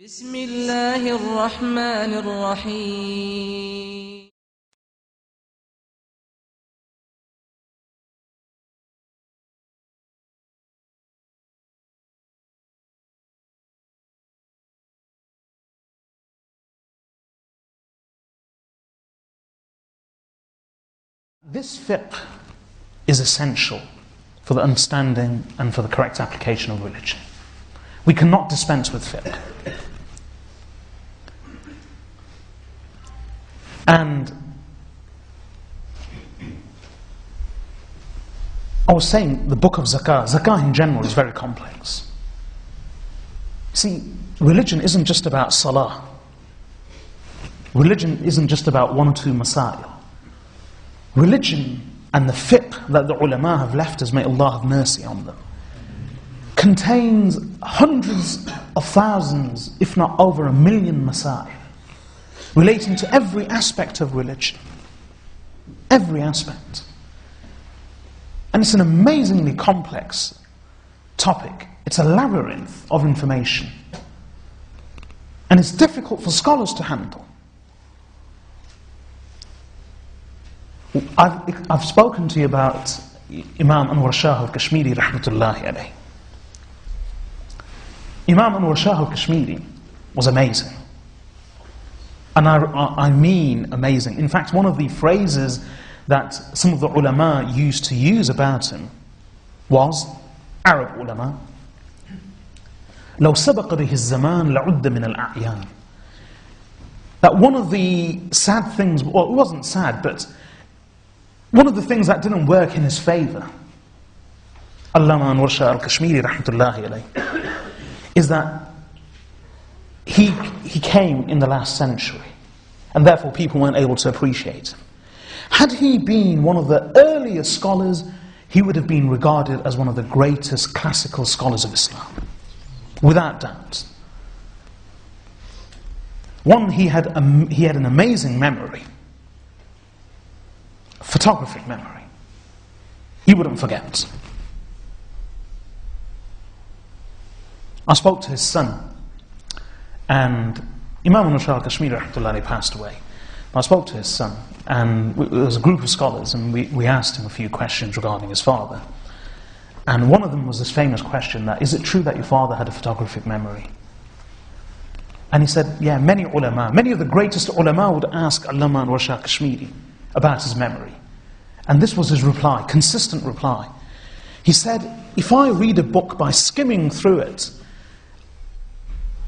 بسم الله الرحمن الرحيم. This fiqh is essential for the understanding and for the correct application of religion. We cannot dispense with fiqh. And I was saying the book of zakah in general is very complex. See, religion isn't just about salah. Religion isn't just about one or two masail. Religion and the fiqh that the ulama have left us, may Allah have mercy on them, contains hundreds of thousands, if not over 1 million masail, relating to every aspect of religion. Every aspect. And it's an amazingly complex topic. It's a labyrinth of information. And it's difficult for scholars to handle. I've spoken to you about Imam Anwar Shah Kashmiri, rahmatullahi alayhi. Imam Anwar Shah Kashmiri was amazing. And I mean amazing. In fact, one of the phrases that some of the ulama used to use about him was, Arab ulama, لو سبق به الزمان لعد من الأعيان. That one of the sad things, well, it wasn't sad, but one of the things that didn't work in his favor, Allamah Anwar Shah Kashmiri, rahmatullahi alayhi, is that he came in the last century, and therefore people weren't able to appreciate him. Had he been one of the earliest scholars, he would have been regarded as one of the greatest classical scholars of Islam, without doubt. One, he had an amazing memory, photographic memory. He wouldn't forget. I spoke to his son, and Imam Anwar Shah Kashmiri rahmatullahi passed away. I spoke to his son, and there was a group of scholars, and we asked him a few questions regarding his father. And one of them was this famous question that, is it true that your father had a photographic memory? And he said, yeah, many ulama, many of the greatest ulama would ask Allamah Anwar Shah Kashmiri about his memory. And this was his reply, consistent reply. He said, if I read a book by skimming through it,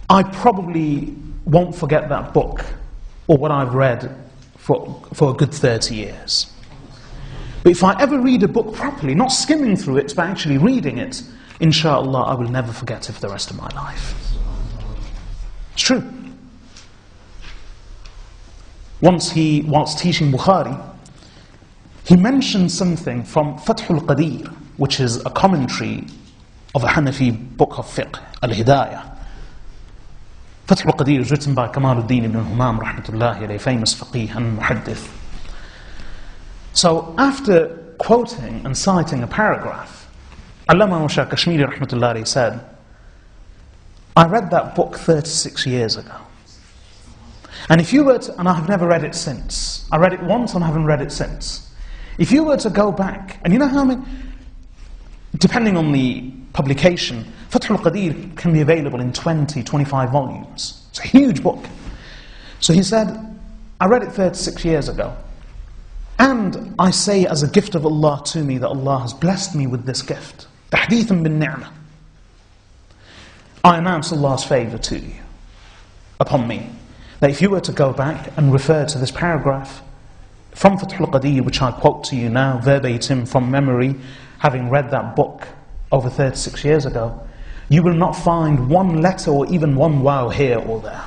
I probably won't forget that book or what I've read for a good 30 years. But if I ever read a book properly, not skimming through it, but actually reading it, inshallah, I will never forget it for the rest of my life. It's true. Once whilst teaching Bukhari, he mentioned something from Fathul Qadir, which is a commentary of a Hanafi book of fiqh, al-Hidayah. Fathul Qadir is written by Kamaluddin ibn Humam, rahmatullahi alayhi, famous faqih and muhaddith. So after quoting and citing a paragraph, Allamah Anwar Shah Kashmiri, rahmatullahi alayhi, said, I read that book 36 years ago. And if you were to, and I have never read it since. I read it once and I haven't read it since. If you were to go back, and you know how many, depending on the publication, Fathul Qadir can be available in 20, 25 volumes. It's a huge book. So he said, I read it 36 years ago. And I say as a gift of Allah to me that Allah has blessed me with this gift. Tahdithan bin ni'mah. I announce Allah's favor to you, upon me, that if you were to go back and refer to this paragraph from Fathul Qadir, which I quote to you now verbatim from memory, having read that book over 36 years ago, you will not find one letter or even one wow here or there.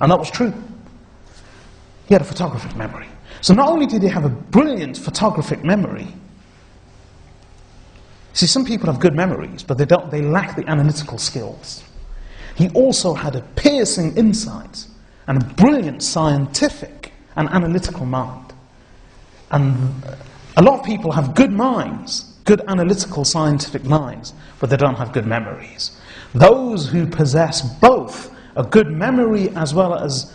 And that was true. He had a photographic memory. So not only did he have a brilliant photographic memory, see, some people have good memories, but they lack the analytical skills. He also had a piercing insight and a brilliant scientific and analytical mind. And a lot of people have good minds, good analytical scientific minds, but they don't have good memories. those who possess both a good memory as well as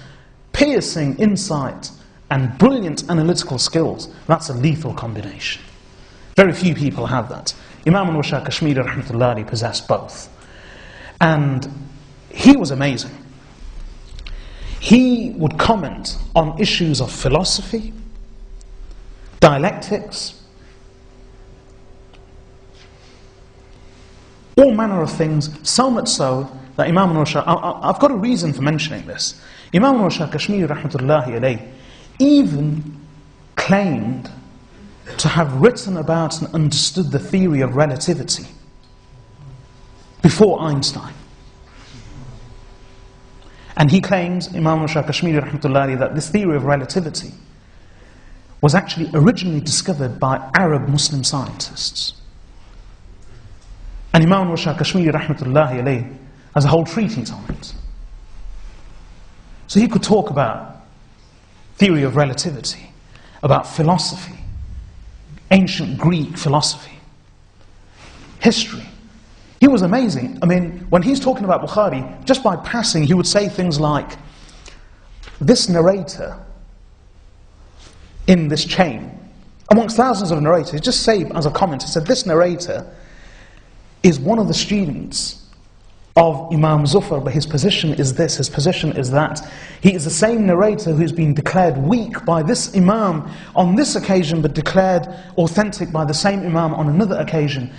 piercing insight and brilliant analytical skills, that's a lethal combination. Very few people have that. Imam Anwar Shah Kashmiri rahmatullahi possessed both. And he was amazing. He would comment on issues of philosophy, dialectics, all manner of things, so much so that Imam Anwar Shah, I've got a reason for mentioning this. Imam Anwar Shah Kashmiri rahmatullahi alayhi even claimed to have written about and understood the theory of relativity before Einstein. And he claims, Imam Anwar Shah Kashmiri rahmatullahi, that this theory of relativity was actually originally discovered by Arab Muslim scientists. And Imam Anwar Shah Kashmiri rahmatullahi alayhi has a whole treatise on it. So he could talk about theory of relativity, about philosophy, ancient Greek philosophy, history. He was amazing. I mean, when he's talking about Bukhari, just by passing, he would say things like, this narrator in this chain, amongst thousands of narrators, just say as a comment, he said, this narrator is one of the students of Imam Zufar, but his position is this, his position is that. He is the same narrator who's been declared weak by this Imam on this occasion, but declared authentic by the same Imam on another occasion.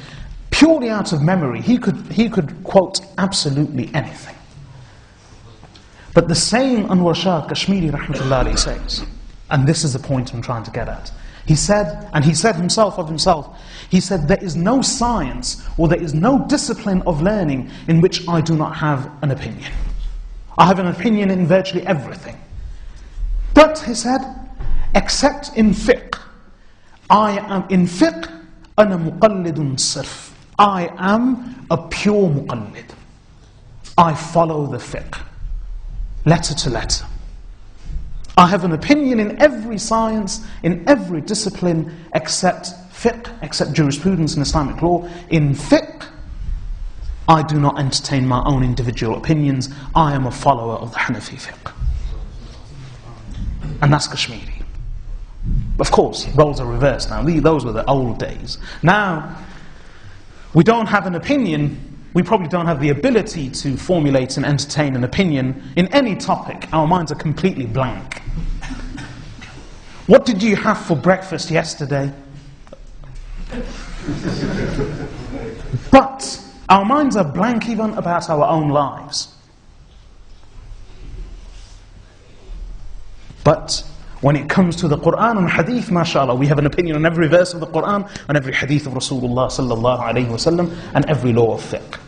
Purely out of memory, he could quote absolutely anything. But the same Anwar Shah Kashmiri rahmatullahi says, and this is the point I'm trying to get at, he said, and he said himself of himself, he said, there is no science or there is no discipline of learning in which I do not have an opinion. I have an opinion in virtually everything. But, he said, except in fiqh. I am in fiqh, أنا مقلد صرف. I am a pure muqallid. I follow the fiqh, letter to letter. I have an opinion in every science, in every discipline, except fiqh, except jurisprudence and Islamic law. In fiqh, I do not entertain my own individual opinions. I am a follower of the Hanafi fiqh. And that's Kashmiri. Of course, roles are reversed now. Those were the old days. Now, we don't have an opinion. We probably don't have the ability to formulate and entertain an opinion in any topic. Our minds are completely blank. What did you have for breakfast yesterday? But our minds are blank even about our own lives. But when it comes to the Quran and Hadith, mashallah, we have an opinion on every verse of the Quran, on every Hadith of Rasulullah sallallahu alayhi wa sallam, and every law of fiqh.